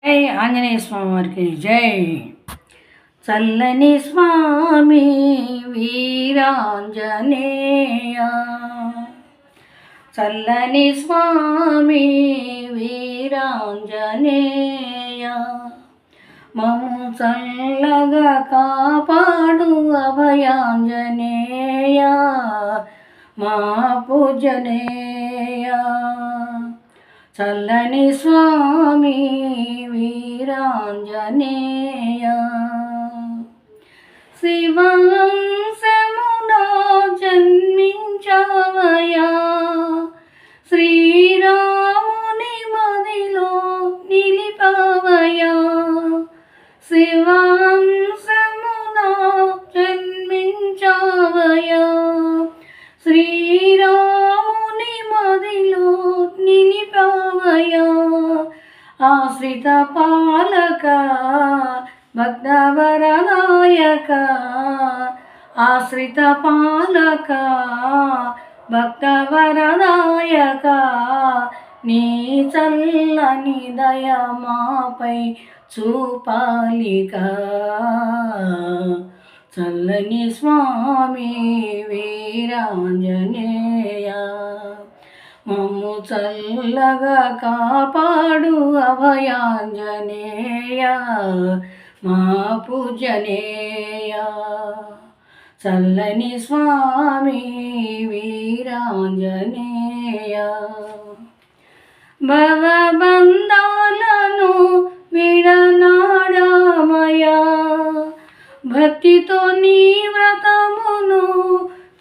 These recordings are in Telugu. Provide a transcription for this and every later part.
జై ఆంజనేయ స్వామి వారికి జై. చల్లని స్వామి వీరాంజనేయ, చల్లని స్వామి వీరాంజనేయ, మము చల్లగా కాపాడు అభయాంజనేయ మా పూజనేయ. చల్లని స్వామి వీరాంజనేయ, శివాంశములో జన్మించావయా, శ్రీరాముని మదిలో నిలిపావయా. శివాంశములో జన్మించావయా, శ్రీరాముని మదిలో నిలిపావయా. ఆశ్రిత పాలక భక్తవరనాయక, ఆశ్రిత పాలక భక్తవరనాయక, నీ చల్లని దయ మాపై చూపాలిక. చల్లని స్వామి వీరాంజనేయ, మమ్ము చల్లగా కాపాడు అభయాంజనేయ మా పూజనేయ. చల్లని స్వామి వీరాంజనేయ, భవబంధాలను విడనాడమయా, భక్తితో నీ వ్రతమును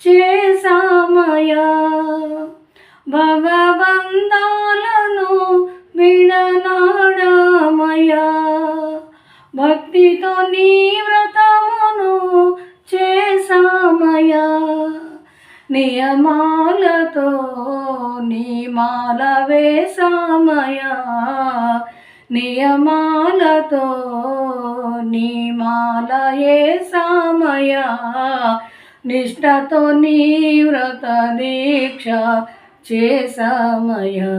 చేసామయా. భవబంధాలను విడనాడమయా, భక్తితో నీ వ్రతమును చేసామయా. నియమాలతో నీ మాల వేసామయా, నియమాలతో నీ మాల వేసామయా. నిష్ఠతో నీ వ్రత దీక్ష చేసామయా.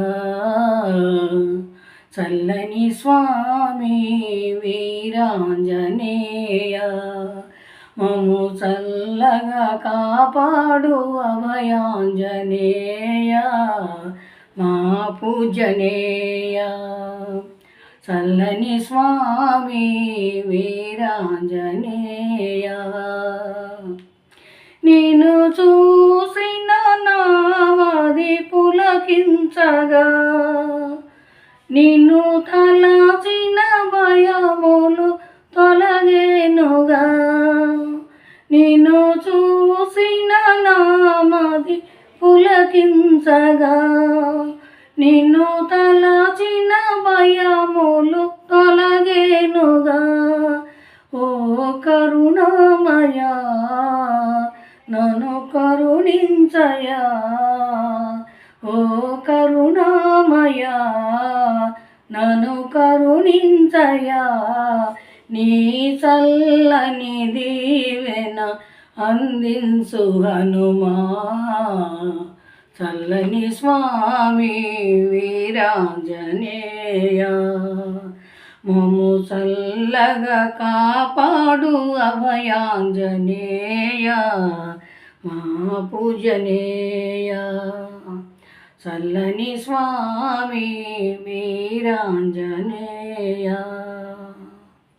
చల్లని స్వామి వీరాంజనేయ, మమ్ము చల్లగా కాపాడు అభయాంజనేయ మా పూజనేయ. చల్లని స్వామి వీరాంజనేయ, నిన్ను చూసిన నావది పులకించగా, నిన్ను తలచిన భయములు తొలగేనుగా. నిన్ను చూసిన నామది పులకించగా, నిన్ను తలచిన భయములు తొలగేనుగా. ఓ కరుణామయా నన్ను కరుణించయా, ఓ కరుణామయా నన్ను కరుణించయా. నీ చల్లని దీవెన అందించు హనుమా. చల్లని స్వామి వీరాంజనేయ, మమ్ము చల్లగా కాపాడు అభయాంజనేయ మా పూజనేయ. చల్లని స్వామి వీరాంజనేయ.